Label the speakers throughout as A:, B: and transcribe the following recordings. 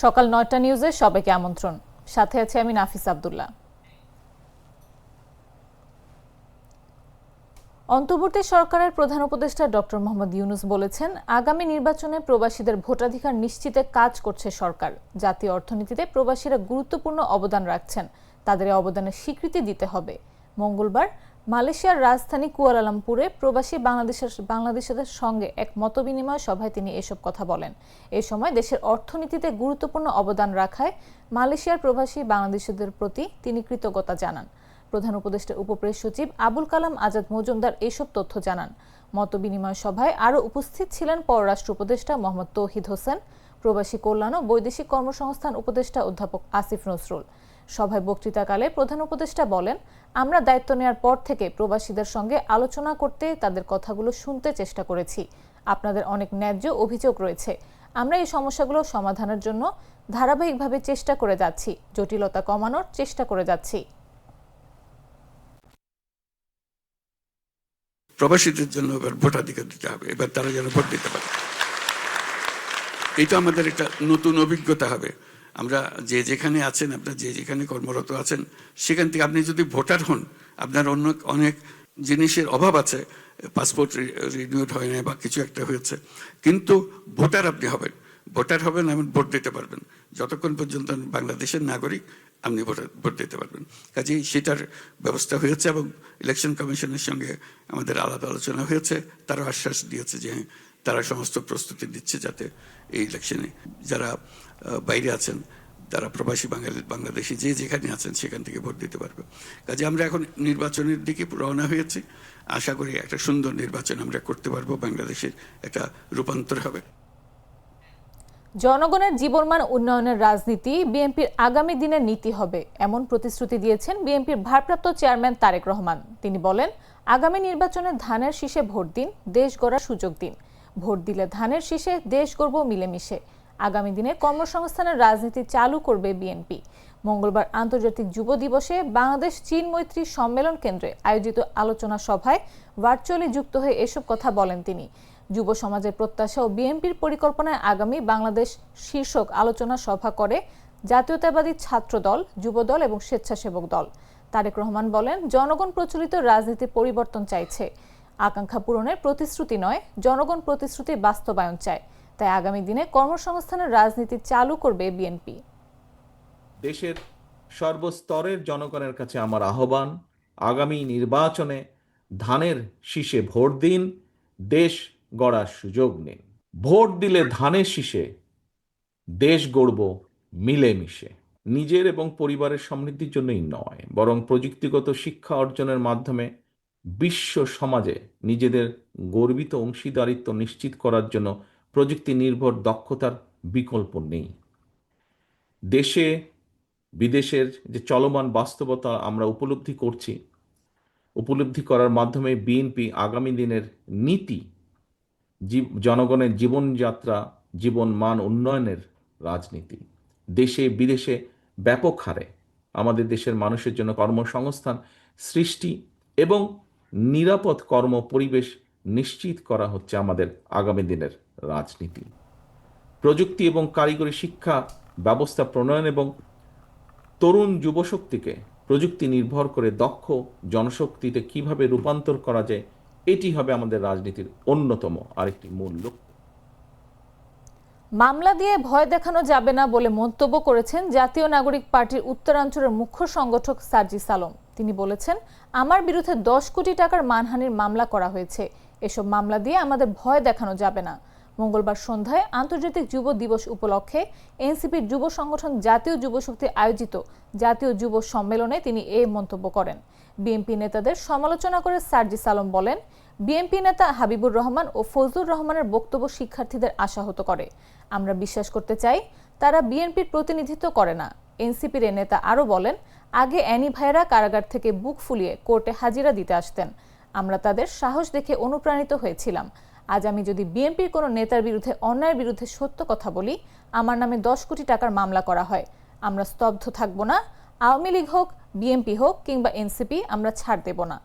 A: সকাল ৯টা নিউজে সবাইকে আমন্ত্রণ। সাথে আছে আমি নাফিস আব্দুল্লাহ। অন্তর্বর্তী সরকারের প্রধান উপদেষ্টা ডক্টর মোহাম্মদ ইউনূস বলেছেন, আগামী নির্বাচনে প্রবাসীদের ভোটাধিকার নিশ্চিতে কাজ করছে সরকার। জাতীয় অর্থনীতিতে প্রবাসীরা গুরুত্বপূর্ণ অবদান রাখছেন, তাদের অবদানের স্বীকৃতি দিতে হবে। মঙ্গলবার মালয়েশিয়ার রাজধানী কুয়ালালামপুরে প্রবাসী বাংলাদেশিদের সঙ্গে এক মতবিনিময় সভায় তিনি এসব কথা বলেন। এ সময় দেশের অর্থনীতিতে গুরুত্বপূর্ণ অবদান রাখায় মালয়েশিয়ার প্রবাসী বাংলাদেশিদের প্রতি তিনি কৃতজ্ঞতা জানান। প্রধান উপদেষ্টার উপপ্রেস সচিব আবুল কালাম আজাদ মজুমদার এসব তথ্য জানান। মতবিনিময় সভায় আরও উপস্থিত ছিলেন পররাষ্ট্র উপদেষ্টা মোহাম্মদ তৌহিদ হোসেন, প্রবাসী কল্যাণ ও বৈদেশিক কর্মসংস্থান উপদেষ্টা অধ্যাপক আসিফ নজরুল। সভায় বক্তৃতাকালে প্রধান উপদেষ্টা বলেন, আমরা দায়িত্ব নেওয়ার পর থেকে প্রবাসীদের সঙ্গে আলোচনা করতে, তাদের কথাগুলো শুনতে চেষ্টা করেছি। আপনাদের অনেক ন্যায্য অভিযোগ রয়েছে, আমরা এই সমস্যাগুলো সমাধানের জন্য ধারাবাহিকভাবে চেষ্টা করে যাচ্ছি, জটিলতা কমানোর চেষ্টা করে যাচ্ছি।
B: প্রবাসীদের জন্য এবার ভোটাধিকার দিতে হবে, এবার তারা যেন ভোট দিতে পারে। এটা আমাদের একটা নতুন অভিজ্ঞতা হবে। আমরা যে যেখানে আছেন, আপনার যে যেখানে কর্মরত আছেন, সেখান থেকে আপনি যদি ভোটার হন, আপনার অন্য অনেক জিনিসের অভাব আছে, পাসপোর্ট রিনিউড হয় না বা কিছু একটা হয়েছে, কিন্তু ভোটার আপনি হবেন। ভোটার হবেন, এমন ভোট দিতে পারবেন। যতক্ষণ পর্যন্ত বাংলাদেশের নাগরিক, আপনি ভোট দিতে পারবেন। কাজেই সেটার ব্যবস্থা হয়েছে এবং ইলেকশন কমিশনের সঙ্গে আমাদের আলাদা আলোচনা হয়েছে। তারা আশ্বাস দিয়েছে যে তারা সমস্ত প্রস্তুতি দিচ্ছে যাতে এই ইলেকশনে যারা বাইরে আছেন, তারা প্রবাসী বাংলাদেশি যে যেখানে আছেন সেখান থেকে ভোট দিতে পারবে। কাজে আমরা এখন নির্বাচনের দিকে রওনা হয়েছি। আশা করি একটা সুন্দর নির্বাচন আমরা করতে পারবো, বাংলাদেশের একটা রূপান্তর হবে।
A: জনগণের জীবনমান উন্নয়নের রাজনীতি বিএনপির আগামী দিনের নীতি হবে, এমন প্রতিশ্রুতি দিয়েছেন বিএনপির ভারপ্রাপ্ত চেয়ারম্যান তারেক রহমান। তিনি বলেন, আগামী নির্বাচনে ধানের শীষে ভোট দিন, দেশ গড়ার সুযোগ দিন। ভোট দিলে ধানের শীষে দেশ গড়ব মিলেমিশে। আগামী দিনে কর্মসংস্থানের রাজনীতি চালু করবে বিএনপি। মঙ্গলবার আন্তর্জাতিক যুব দিবসে বাংলাদেশ চীন মৈত্রী সম্মেলন কেন্দ্রে আয়োজিত আলোচনা সভায় ভার্চুয়ালি যুক্ত হয়ে এসব কথা বলেন তিনি। যুব সমাজের প্রত্যাশা ও বিএনপির পরিকল্পনায় আগামী বাংলাদেশ শীর্ষক আলোচনা সভা করে জাতীয়তাবাদী ছাত্র দল, যুবদল এবং স্বেচ্ছাসেবক দল। তারেক রহমান বলেন, জনগণ প্রচলিত রাজনীতির পরিবর্তন চাইছে। আকাঙ্ক্ষা পূরণের প্রতিশ্রুতি নয়, জনগণ প্রতিশ্রুতি বাস্তবায়ন চায়। তাই আগামী দিনে কর্মসংস্থানের রাজনীতি চালু করবে বিএনপি।
C: দেশের সর্বস্তরের জনগণের কাছে আমার আহ্বান, আগামী নির্বাচনে ধানের শীষে ভোট দিন, দেশ গড়ার সুযোগ নিন। ভোট দিলে ধানের শীষে দেশ গড়ব মিলেমিশে। নিজের এবং পরিবারের সমৃদ্ধির জন্যই নয়, বরং প্রযুক্তিগত শিক্ষা অর্জনের মাধ্যমে বিশ্ব সমাজে নিজেদের গর্বিত অংশীদারিত্ব নিশ্চিত করার জন্য প্রযুক্তি নির্ভর দক্ষতার বিকল্প নেই। দেশে বিদেশের যে চলমান বাস্তবতা আমরা উপলব্ধি করার মাধ্যমে বিএনপি আগামী দিনের নীতি জনগণের জীবনযাত্রা, জীবন মান উন্নয়নের রাজনীতি। দেশে বিদেশে ব্যাপক হারে আমাদের দেশের মানুষের জন্য কর্মসংস্থান সৃষ্টি এবং নিরাপদ কর্ম পরিবেশ নিশ্চিত করা হচ্ছে আমাদের আগামী দিনের রাজনীতি। প্রযুক্তি এবং কারিগরি শিক্ষা ব্যবস্থা প্রণয়ন এবং তরুণ যুবশক্তিকে প্রযুক্তি নির্ভর করে দক্ষ জনশক্তিতে কিভাবে রূপান্তর করা যায়, এটি হবে আমাদের রাজনীতির অন্যতম আরেকটি মূল লক্ষ্য।
A: মামলা দিয়ে ভয় দেখানো যাবে না বলে মন্তব্য করেছেন জাতীয় নাগরিক পার্টির উত্তরাঞ্চলের মুখ্য সংগঠক সার্জিস আলম। তিনি বলেছেন, আমার বিরুদ্ধে 10 কোটি টাকার মানহানির মামলা করা হয়েছে। এসব মামলা দিয়ে আমাদের ভয় দেখানো যাবে না। মঙ্গলবার সন্ধ্যায় আন্তর্জাতিক যুব দিবস উপলক্ষে এনসিপির যুব সংগঠন জাতীয় যুব শক্তি আয়োজিত জাতীয় যুব সম্মেলনে তিনি এই মন্তব্য করেন। বিএনপি নেতাদের সমালোচনা করে সার্জিস আলম বলেন, বিএনপি নেতা হাবিবুর রহমান ও ফজলুর রহমানের বক্তব্য শিক্ষার্থীদের আশাহত করে। আমরা বিশ্বাস করতে চাই তারা বিএনপির প্রতিনিধিত্ব করে না। এনসিপির নেতা আরও বলেন, আগে অ্যানি ভাইরা কারাগার থেকে বুক ফুলিয়ে কোর্টে হাজিরা দিতে আসতেন। আমরা তাদের সাহস দেখে অনুপ্রাণিত হয়েছিলাম। আজ আমি যদি বিএনপির কোনো নেতার বিরুদ্ধে অন্যায়ের বিরুদ্ধে সত্য কথা বলি, আমার নামে 10 কোটি টাকার মামলা করা হয়। আমরা স্তব্ধ থাকব না। আওয়ামী লীগ হোক, বিএনপি হোক কিংবা এনসিপি, আমরা ছাড় দেব না।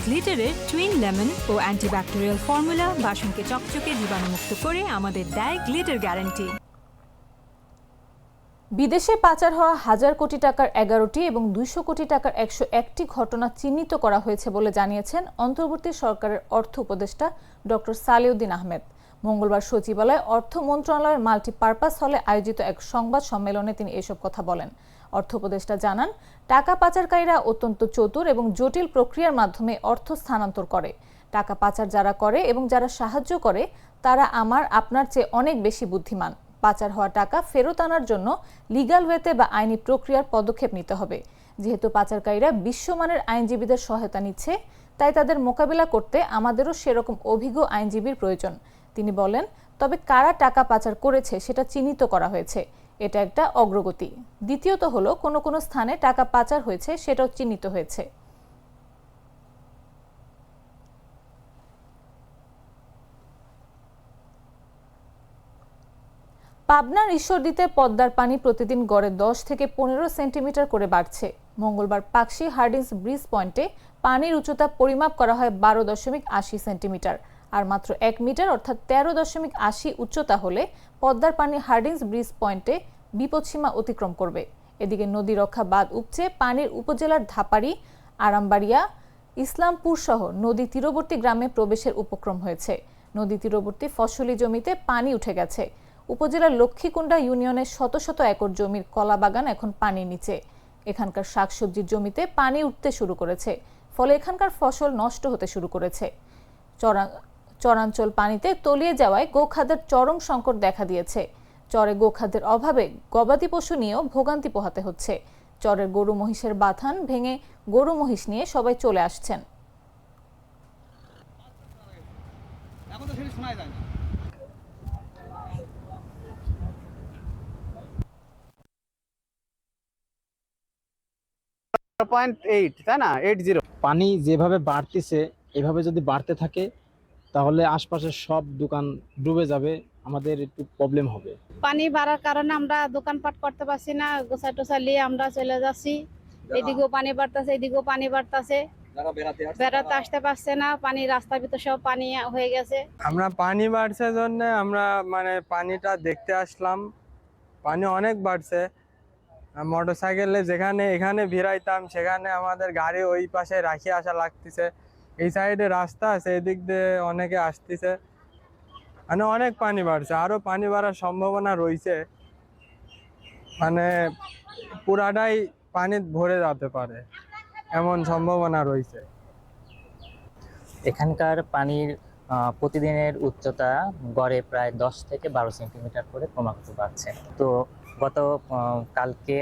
D: গ্লিটারের টুইন লেমন ও অ্যান্টিব্যাকটেরিয়াল ফর্মুলা বাসনকে চকচকে জীবাণুমুক্ত করে আমাদের দেয় গ্লিটার গ্যারান্টি।
A: বিদেশে পাচার হওয়া 1000 কোটি টাকার 11টি এবং 200 কোটি টাকার 101টি ঘটনা চিহ্নিত করা হয়েছে বলে জানিয়েছেন অন্তর্বর্তী সরকারের অর্থ উপদেষ্টা ডক্টর সালেউদ্দিন আহমেদ। মঙ্গলবার সচিবালয়ে অর্থ মন্ত্রণালয়ের মাল্টিপারপাস হলে আয়োজিত এক সংবাদ সম্মেলনে তিনি এসব কথা বলেন। অর্থ উপদেষ্টা জানান, টাকা পাচারকারীরা অত্যন্ত চতুর এবং জটিল প্রক্রিয়ার মাধ্যমে অর্থ স্থানান্তর করে। টাকা পাচার যারা করে এবং যারা সাহায্য করে তারা আপনার চেয়ে অনেক বেশি বুদ্ধিমান। পাচার হওয়া টাকা ফেরত আনার জন্য লিগ্যাল ওয়েতে বা আইনি প্রক্রিয়ার পদক্ষেপ নিতে হবে। যেহেতু পাচারকারীরা বিশ্বমানের আইনজীবীদের সহায়তা নিচ্ছে, তাই তাদের মোকাবিলা করতে আমাদেরও সেরকম অভিজ্ঞ আইনজীবীর প্রয়োজন। তিনি বলেন, তবে কারা টাকা পাচার করেছে সেটা চিহ্নিত করা হয়েছে, এটা একটা অগ্রগতি। দ্বিতীয়ত হলো কোনো স্থানে টাকা পাচার হয়েছে সেটাও চিহ্নিত হয়েছে। পাবনার ঈশ্বরদীতে পদ্মার পানি প্রতিদিন গড়ে 10 থেকে 15 সেন্টিমিটার করে বাড়ছে। মঙ্গলবার পাকশী হার্ডিন্স ব্রিজ পয়েন্টে পানির উচ্চতা পরিমাপ করা হয় 12.80 সেন্টিমিটার, আর মাত্র 1 মিটার অর্থাৎ 13.80 উচ্চতা হলে পদ্মার পানি হার্ডিন্স ব্রিজ পয়েন্টে বিপদসীমা অতিক্রম করবে। এদিকে নদী রক্ষা বাঁধ উপচে পানির উপজেলার ধাপাড়ি, আরামবাড়িয়া, ইসলামপুর সহ নদী তীরবর্তী গ্রামে প্রবেশের উপক্রম হয়েছে। নদী তীরবর্তী ফসলি জমিতে পানি উঠে গেছে। উপজেলার লক্ষ্মীকুণ্ডা ইউনিয়নের শত শত একর জমির কলা বাগান এখন পানির নিচে। এখানকার শাকসবজির জমিতে পানি উঠতে শুরু করেছে, ফলে এখানকার ফসল নষ্ট হতে শুরু করেছে। চরাঞ্চল পানিতে তলিয়ে যাওয়ায় গোখাদ্যের চরম সংকট দেখা দিয়েছে। চরে গোখাদ্যের অভাবে গবাদি পশু নিয়েও ভোগান্তি পোহাতে হচ্ছে। চরের গরু মহিষের বাথান ভেঙে গরু মহিষ নিয়ে সবাই চলে আসছেন।
E: তাই না 80
F: পানি যেভাবে বাড়তেছে এভাবে যদি বাড়তে থাকে তাহলে আশপাশের সব দোকান ডুবে যাবে, আমাদের একটু প্রবলেম হবে।
G: পানি বাড়ার কারণে আমরা দোকানপাট করতে পারছি না, গোছা টোসা নিয়ে আমরা চলে যাচ্ছি। এদিকেও পানি বাড়তেছে, এদিকেও পানি বাড়তেছে, বেড়াতে আসতে পারছে না, পানি রাস্তার ভিতর সব পানি হয়ে গেছে।
E: আমরা পানি বাড়ছে জন্য আমরা পানিটা দেখতে আসলাম। পানি অনেক বাড়ছে। মোটরসাইকেলে এখানে ভিড়াইতাম, সেখানে আমাদের গাড়ি ওই পাশে রাখি আসা লাগতেছে। এই সাইডে রাস্তা আছে, এদিক দিয়ে অনেকে আসতেছে। অনেক পানি বাড়ছে, আরো পানি বাড়ার সম্ভাবনা রয়েছে। পুরাটাই পানি ভরে যেতে পারে এমন সম্ভাবনা রয়েছে।
H: এখানকার পানির প্রতিদিনের উচ্চতা গড়ে প্রায় 10 থেকে 12 সেন্টিমিটার করে ক্রমাগত বাড়ছে। তো গত কালকে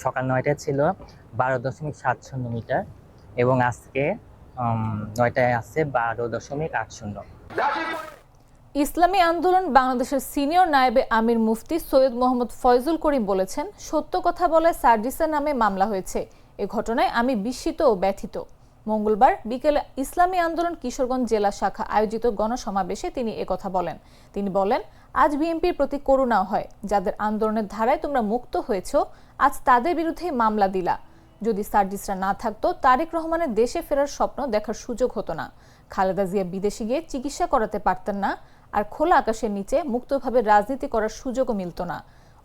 H: সকাল 9টায় ছিল 12.70 মিটার এবং আজকে 9টায় আছে 12.80।
A: ইসলামী আন্দোলন বাংলাদেশের সিনিয়র নায়েবে আমির মুফতি সৈয়দ মোহাম্মদ ফয়জুল করিম বলেছেন, সত্য কথা বলে সার্জিসের নামে মামলা হয়েছে। এ ঘটনায় আমি বিস্মিত ও ব্যথিত। মঙ্গলবার বিকেলে ইসলামী আন্দোলন কিশোরগঞ্জ জেলা শাখা আয়োজিত গণসমাবেশে তিনি একথা বলেন। তিনি বলেন, আজ বিএনপির প্রতি করুণা হয়, যাদের আন্দোলনের ধারায় তোমরা মুক্ত হয়েছ, আজ তাদের বিরুদ্ধে মামলা দিলা। যদি সার্জিসরা না থাকতো তারেক রহমানের দেশে ফেরার স্বপ্ন দেখার সুযোগ হতো না। খালেদা জিয়া বিদেশে গিয়ে চিকিৎসা করাতে পারতেন না, আর খোলা আকাশের নিচে মুক্তভাবে রাজনীতি করার সুযোগও মিলত না।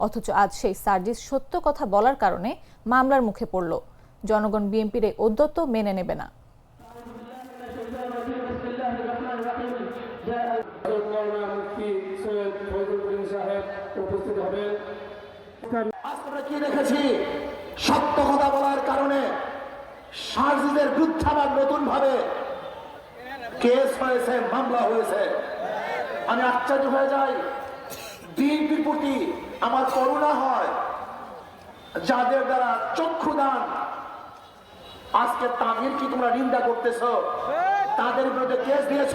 A: অথচ আজ সেই সার্জিস সত্য কথা বলার কারণে মামলার মুখে পড়ল। জনগণ বিএনপির এই ঔদ্ধত্য মেনে নেবে না।
I: কি দেখেছি, সত্য কথা বলার কারণে সার্জিসের বিরুদ্ধে আবার নতুন ভাবে কেস হয়েছে, মামলা হয়েছে। আমি আশ্চর্য হয়ে যাই। বিএনপির প্রতি আমার করুণা হয়, যাদের দ্বারা চক্ষুদান। আজকে তাদের কি তোমরা নিন্দা করতেছো, তাদের বিরুদ্ধে কেস দিয়েছ।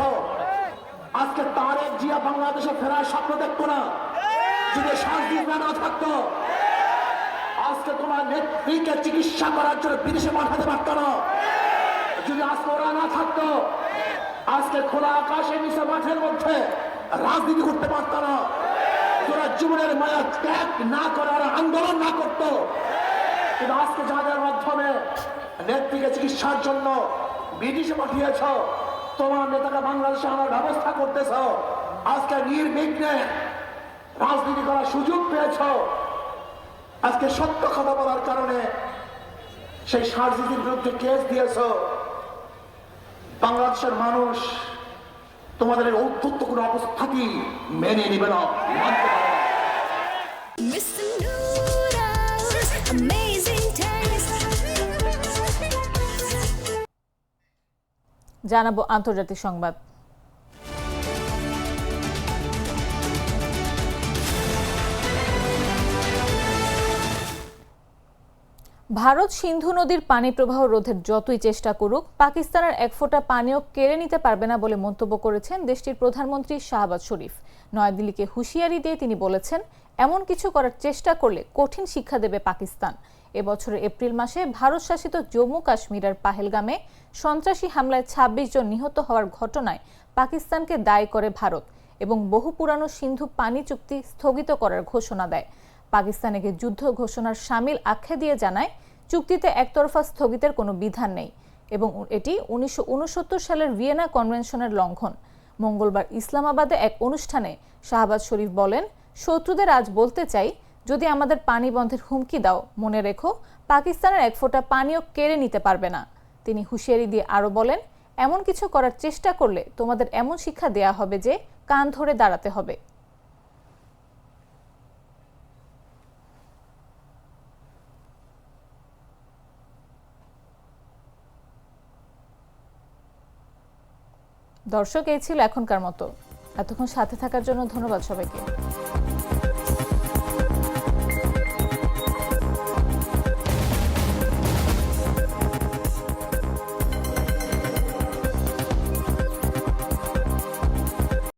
I: আজকে তারেক জিয়া বাংলাদেশে ফেরার স্বপ্ন দেখতো না যদি সার্জিস না থাকতো। আজকে তোমার নেত্রীকে চিকিৎসা করার জন্য বিদেশে পাঠাতে পারতো না যদি আজকে ওরা না থাকতো। আজকে খোলা আকাশের নিচে মাঠের মধ্যে রাজনীতি করতে পারত না। তোরা জীবনের মায়া ত্যাগ না করার আন্দোলন না করতো। কিন্তু আজকে যাদের মাধ্যমে নেত্রীকে চিকিৎসার জন্য ব্রিটিশে পাঠিয়েছ, তোমার নেতাকে বাংলাদেশে আনার ব্যবস্থা করতেছ, আজকে নির্বিঘ্নে রাজনীতি করার সুযোগ পেয়েছ। আজকে সত্য কথা বলার কারণে সেই সার্জিদের বিরুদ্ধে কেস দিয়েছ। বাংলাদেশের মানুষ তোমাদের এই ঔদ্ধত্য কোনো অবস্থাতেই মেনে নেবে না, মানতে পারে না।
J: Mr. Noodles, amazing taste.
A: জানাবো আন্তর্জাতিক সংবাদ। ভারত সিন্ধু নদীর পানি প্রবাহ রোধের যতই চেষ্টা করুক, পাকিস্তানের এক ফোঁটা পানিও কেড়ে নিতে পারবে না বলে মন্তব্য করেছেন দেশটির প্রধানমন্ত্রী শাহবাজ শরীফ। নয়াদিল্লিকে হুঁশিয়ারি দিয়ে তিনি বলেছেন, এমন কিছু করার চেষ্টা করলে কঠিন শিক্ষা দেবে পাকিস্তান। এবছরের এপ্রিল মাসে ভারত শাসিত জম্মু কাশ্মীরের পাহেলগামে সন্ত্রাসী হামলায় ২৬ জন নিহত হওয়ার ঘটনায় পাকিস্তানকে দায়ী করে ভারত এবং বহু পুরানো সিন্ধু পানি চুক্তি স্থগিত করার ঘোষণা দেয়। পাকিস্তানকে যুদ্ধ ঘোষণার শামিল আখ্যা দিয়ে জানায়, চুক্তিতে একতরফা স্থগিতের কোনো বিধান নেই এবং এটি ১৯৬৯ সালের ভিয়েনা কনভেনশনের লঙ্ঘন। মঙ্গলবার ইসলামাবাদে এক অনুষ্ঠানে শাহবাজ শরীফ বলেন, শত্রুদের আজ বলতে চাই, যদি আমাদের পানি বন্ধের হুমকি দাও, মনে রেখো পাকিস্তানের এক ফোঁটা পানিও কেড়ে নিতে পারবে না। তিনি হুঁশিয়ারি দিয়ে আরও বলেন, এমন কিছু করার চেষ্টা করলে তোমাদের এমন শিক্ষা দেয়া হবে যে কান ধরে দাঁড়াতে হবে। দর্শক, এই ছিল এখনকার মতো। এতক্ষণ সাথে থাকার জন্য ধন্যবাদ সবাইকে।